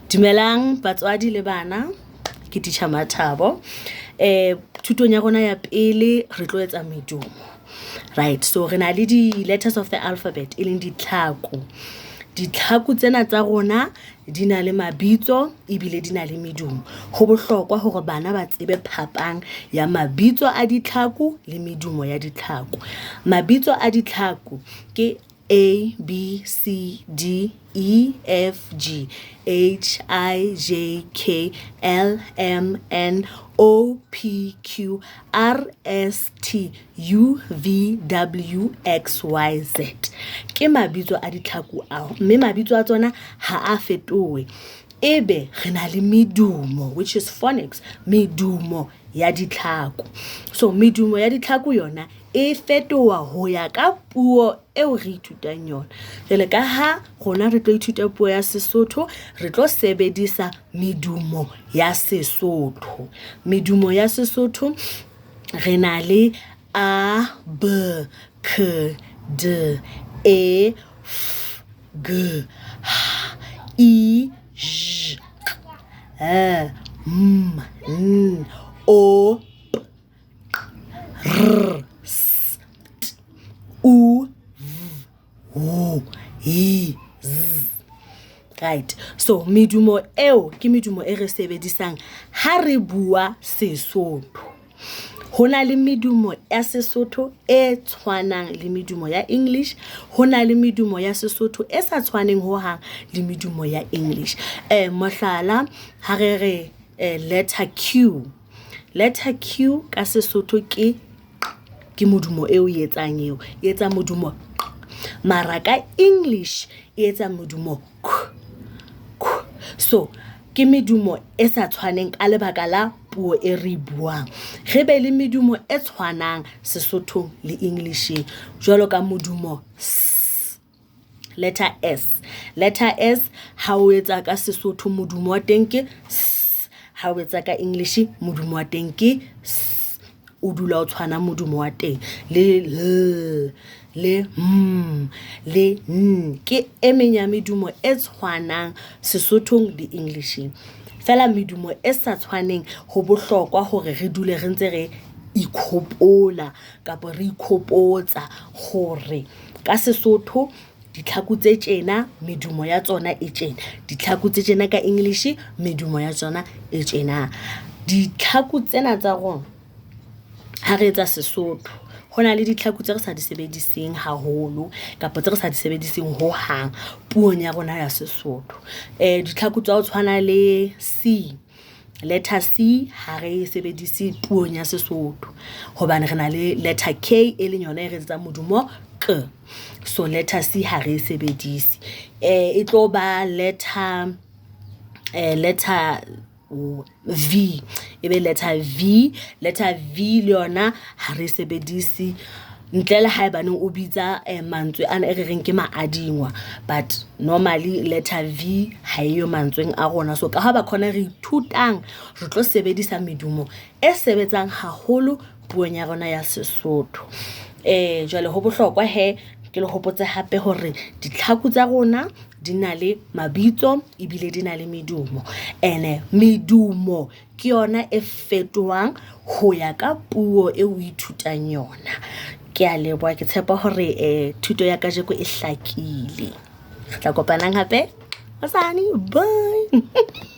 Dumelang batswadi le bana, ke Teacher Mathabo. Thutong ya rona ya pele re tlo etsa medumo. Right, so re na le di letters of the alphabet e leng ditlhako. Ditlhako tsena tsa rona di na le mabitso ebile di na le medumo. Ho bohlokwa hore bana ba tsebe phapang ya mabitso a ditlhako le medumo ya ditlhako. Mabitso a ditlhako ke A, B, C, D, E, F, G, H, I, J, K, L, M, N, O, P, Q, R, S, T, U, V, W, X, Y, Z. Ke mabitso a ditlhako ao, mme mabitso a tsona ha a fetohe. Ebe re na le medumo, which is phonics, medumo ya ditlhako. So medumo ya ditlhako yona e fetoha ho ya ka puo eo re ithutang yona. Jwale ka ha rona re tlo ithuta puo ya Sesotho, re tlo sebedisa medumo ya Sesotho. Medumo ya Sesotho re na le A, B, K, D, E, F, G, H, I, J, K, L, M, N, O, P, R, S, T, U, V, W, I, Z. Right, so medumo eo ke medumo e re sebedisang ha re bua Sesotho. Hona le medumo ya Sesotho e tshwanang le medumo ya English, hona le medumo ya Sesotho e sa tshwaneng ho hang le medumo ya English. Mohlala ha re letter Q. Letter Q ka Sesotho ke modumo eo e etsang eo, e etsa modumo Q. Mara ka English e etsa modumo K. So ke medumo e sa tshwaneng ka lebaka la puo e re buang. Re be le medumo e tshwanang Sesotho le English, jwalo ka modumo S. Letter S. Letter S ha o etsa ka Sesotho modumo wa teng ke S. Ha o etsa ka English modumo wa teng ke S. O dula o tshwana modumo wa teng. Le L, le M, le N ke e meng ya medumo e tshwanang Sesothong le English. Fela medumo e sa tshwaneng ho bohlokwa hore re dule re ntse re ikhopola kapa re ikhopotsa hore ka Sesotho ditlhako tse tjena medumo ya tsona e tjena, ditlhako tse tjena ka English medumo ya tsona e tjena. Ditlhako tsena tsa rona ha re etsa Sesotho hona le ditlhako tse re sa di sebediseng haholo kapa tse re sa di sebediseng ho hang puong ya rona ya Sesotho. Ditlhako tsa ho tshwana le C. Letter C ha re sebedise puong ya Sesotho hobane re na le letter K e leng yona e re etsa modumo K. So letter C ha re sebedise. E tlo ba letter V, ebe letter V le yona ha re sebedise ntle le haebaneng o bitsa mantswe ana e re reng ke maadingwa, but normally letter V ha eyo mantsweng a rona. So ka ha ba khona re ithutang re tlo sebedisa medumo e sebetsang haholo puong ya rona ya Sesotho. Jwale ho bohlokwa he ke le hopotse hape hore ditlhako tsa rona di na le mabitso ebile di na le medumo, ene medumo ke yona e fetohang ho ya ka puo e o ithutang yona. Ke a leboha, ke tshepa hore thuto ya kajeko e hlakile. Re tla kopanang hape. Bye.